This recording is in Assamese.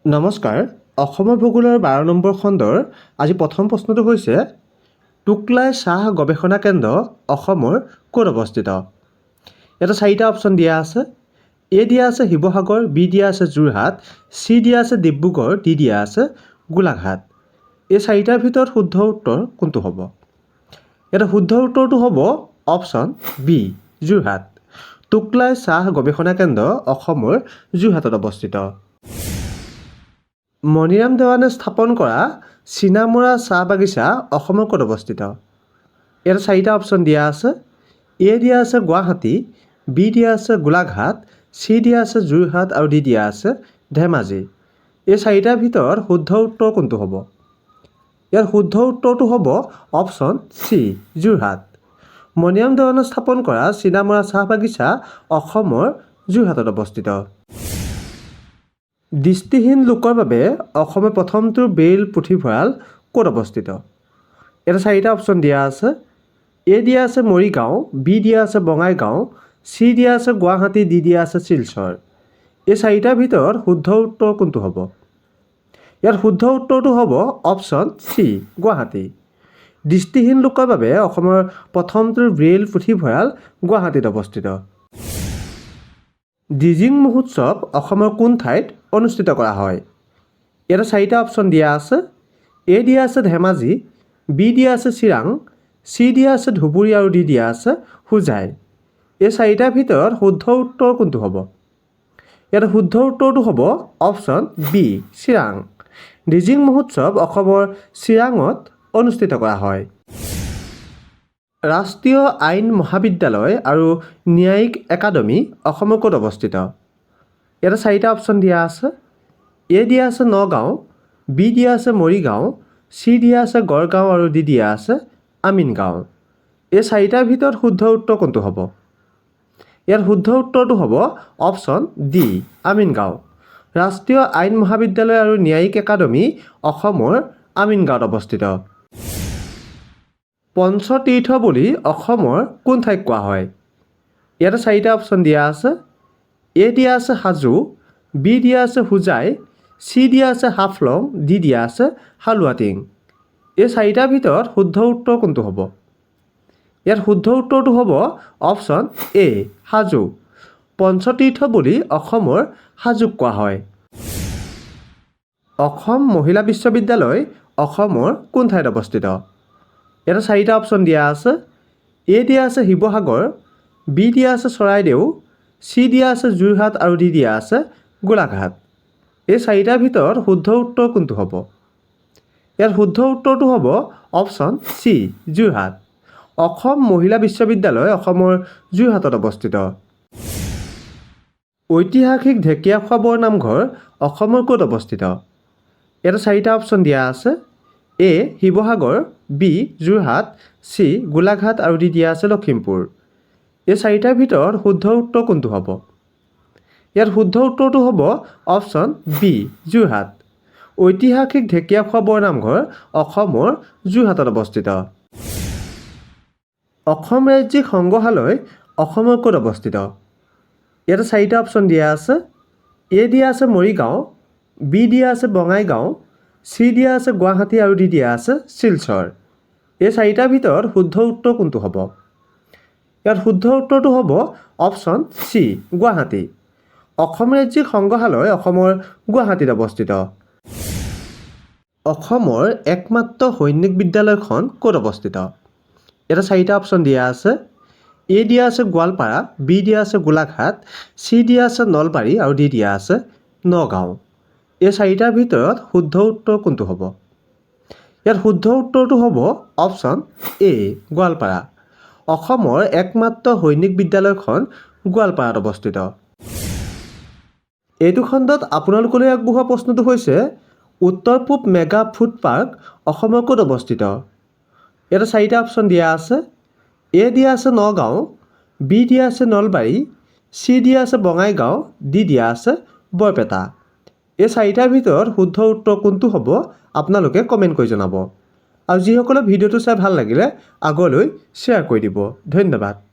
নমস্কাৰ। অসমৰ ভূগোলৰ 12 নম্বৰ খণ্ডৰ আজি প্ৰথম প্ৰশ্নটো হৈছে টুকলাই চাহ গৱেষণা কেন্দ্ৰ অসমৰ ক'ত অৱস্থিত? ইয়াতে 4টা অপশ্যন দিয়া আছে। এ দিয়া আছে শিৱসাগৰ, বি দিয়া আছে যোৰহাট, চি দিয়া আছে ডিব্ৰুগড়, ডি দিয়া আছে গোলাঘাট। এই 4টাৰ ভিতৰত শুদ্ধ উত্তৰ কোনটো হ'ব? ইয়াতে শুদ্ধ উত্তৰটো হ'ব অপশ্যন বি যোৰহাট। টুকলাই চাহ গৱেষণা কেন্দ্ৰ অসমৰ যোৰহাটত অৱস্থিত। মণিৰাম দেৱানে স্থাপন কৰা চীনামৰা চাহ বাগিচা অসমৰ ক'ত অৱস্থিত? ইয়াতে 4টা অপশ্যন দিয়া আছে। এ দিয়া আছে গুৱাহাটী, বি দিয়া আছে গোলাঘাট, চি দিয়া আছে যোৰহাট আৰু ডি দিয়া আছে ধেমাজি। এই 4টাৰ ভিতৰত শুদ্ধ উত্তৰ কোনটো হ'ব? ইয়াৰ শুদ্ধ উত্তৰটো হ'ব অপশ্যন চি যোৰহাট। মণিৰাম দেৱানে স্থাপন কৰা চীনামৰা চাহ বাগিচা অসমৰ যোৰহাটত অৱস্থিত। দৃষ্টিহীন লোকৰ বাবে অসমৰ প্ৰথমটো ব্ৰেইল পুথিভঁৰাল ক'ত অৱস্থিত? ইয়াতে 4টা অপশ্যন দিয়া আছে। এ দিয়া আছে মৰিগাঁও, বি দিয়া আছে বঙাইগাঁও, চি দিয়া আছে গুৱাহাটী, ডি দিয়া আছে শিলচৰ। এই 4টাৰ ভিতৰত শুদ্ধ উত্তৰ কোনটো হ'ব? ইয়াত শুদ্ধ উত্তৰটো হ'ব অপশ্যন চি গুৱাহাটী। দৃষ্টিহীন লোকৰ বাবে অসমৰ প্ৰথমটো ব্ৰেইল পুথিভঁৰাল গুৱাহাটীত অৱস্থিত। ডিজিং মহোৎসৱ অসমৰ কোন ঠাইত অনুষ্ঠিত কৰা হয়? ইয়াতে 4টা অপশ্যন দিয়া আছে। এ দিয়া আছে ধেমাজি, বি দিয়া আছে চিৰাং, চি দিয়া আছে ধুবুৰী আৰু ডি দিয়া আছে হোজাই। এই 4টাৰ ভিতৰত শুদ্ধ উত্তৰ কোনটো হ'ব? ইয়াতে শুদ্ধ উত্তৰটো হ'ব অপশ্যন বি চিৰাং। ডিজিং মহোৎসৱ অসমৰ চিৰাঙত অনুষ্ঠিত কৰা হয়। ৰাষ্ট্ৰীয় আইন মহাবিদ্যালয় আৰু ন্যায়িক একাডেমী অসমৰ ক'ত অৱস্থিত? ইয়াতে 4টা অপশ্যন দিয়া আছে। এ দিয়া আছে নগাঁও, বি দিয়া আছে মৰিগাঁও, চি দিয়া আছে গড়গাঁও আৰু ডি দিয়া আছে আমিনগাঁও। এই 4টাৰ ভিতৰত শুদ্ধ উত্তৰ কোনটো হ'ব? ইয়াৰ শুদ্ধ উত্তৰটো হ'ব অপশ্যন ডি আমিনগাঁও। ৰাষ্ট্ৰীয় আইন মহাবিদ্যালয় আৰু ন্যায়িক একাডেমী অসমৰ আমিনগাঁৱত অৱস্থিত। পঞ্চতীৰ্থ বুলি অসমৰ কোন ঠাইক কোৱা হয়? ইয়াতে 4টা অপশ্যন দিয়া আছে। এ দিয়া আছে হাজো, বি দিয়া আছে হোজাই, চি দিয়া আছে হাফলং, ডি দিয়া আছে হালুৱাটিং। এই 4টাৰ ভিতৰত শুদ্ধ উত্তৰ কোনটো হ'ব? ইয়াত শুদ্ধ উত্তৰটো হ'ব অপশ্যন এ হাজো। পঞ্চতীৰ্থ বুলি অসমৰ হাজোক কোৱা হয়। অসম মহিলা বিশ্ববিদ্যালয় অসমৰ কোন ঠাইত অৱস্থিত? ইয়াতে 4টা অপশ্যন দিয়া আছে। এ দিয়া আছে শিৱসাগৰ, বি দিয়া আছে চৰাইদেউ, চি দিয়া আছে যোৰহাট আৰু ডি দিয়া আছে গোলাঘাট। এই 4টাৰ ভিতৰত শুদ্ধ উত্তৰ কোনটো হ'ব? ইয়াত শুদ্ধ উত্তৰটো হ'ব অপশ্যন চি যোৰহাট। অসম মহিলা বিশ্ববিদ্যালয় অসমৰ যোৰহাটত অৱস্থিত। ঐতিহাসিক ঢেকীয়াখোৱা বৰনামঘৰ অসমৰ ক'ত অৱস্থিত? ইয়াতে 4টা অপশ্যন দিয়া আছে। এ শিৱসাগৰ, বি যোৰহাট, চি গোলাঘাট আৰু ডি দিয়া আছে লখিমপুৰ। এই 4টাৰ ভিতৰত শুদ্ধ উত্তৰ কোনটো হ'ব? ইয়াত শুদ্ধ উত্তৰটো হ'ব অপশ্যন বি যোৰহাট। ঐতিহাসিক ঢেকীয়াখোৱা বৰনামঘৰ অসমৰ যোৰহাটত অৱস্থিত। অসম ৰাজ্যিক সংগ্ৰহালয় অসমৰ ক'ত অৱস্থিত? ইয়াতে 4টা অপশ্যন দিয়া আছে। এ দিয়া আছে মৰিগাঁও, বি দিয়া আছে বঙাইগাঁও, চি দিয়া আছে গুৱাহাটী আৰু ডি দিয়া আছে শিলচৰ। এই 4টাৰ ভিতৰত শুদ্ধ উত্তৰ কোনটো হ'ব? ইয়াত শুদ্ধ উত্তৰটো হ'ব অপশ্যন চি গুৱাহাটী। অসম ৰাজ্যিক সংগ্ৰহালয় অসমৰ গুৱাহাটীত অৱস্থিত। অসমৰ একমাত্ৰ সৈনিক বিদ্যালয়খন ক'ত অৱস্থিত? ইয়াতে 4টা অপশ্যন দিয়া আছে। এ দিয়া আছে গোৱালপাৰা, বি দিয়া আছে গোলাঘাট, চি দিয়া আছে নলবাৰী আৰু ডি দিয়া আছে নগাঁও। এই 4টাৰ ভিতৰত শুদ্ধ উত্তৰ কোনটো হ'ব? ইয়াত শুদ্ধ উত্তৰটো হ'ব অপশ্যন এ গোৱালপাৰা। অসমৰ একমাত্ৰ সৈনিক বিদ্যালয়খন গোৱালপাৰাত অৱস্থিত। এইটো খণ্ডত আপোনালোকলৈ আগবঢ়োৱা প্ৰশ্নটো হৈছে উত্তৰ পূব মেগা ফুড পাৰ্ক অসমৰ ক'ত অৱস্থিত? ইয়াতে 4টা অপশ্যন দিয়া আছে। এ দিয়া আছে নগাঁও, বি দিয়া আছে নলবাৰী, চি দিয়া আছে বঙাইগাঁও, ডি দিয়া আছে বৰপেটা। এই 4টাৰ ভিতৰত শুদ্ধ উত্তৰ কোনটো হ'ব আপোনালোকে কমেণ্ট কৰি জনাব। আৰু যিসকলে ভিডিঅ'টো চাই ভাল লাগিলে আগলৈ শ্বেয়াৰ কৰি দিব। ধন্যবাদ।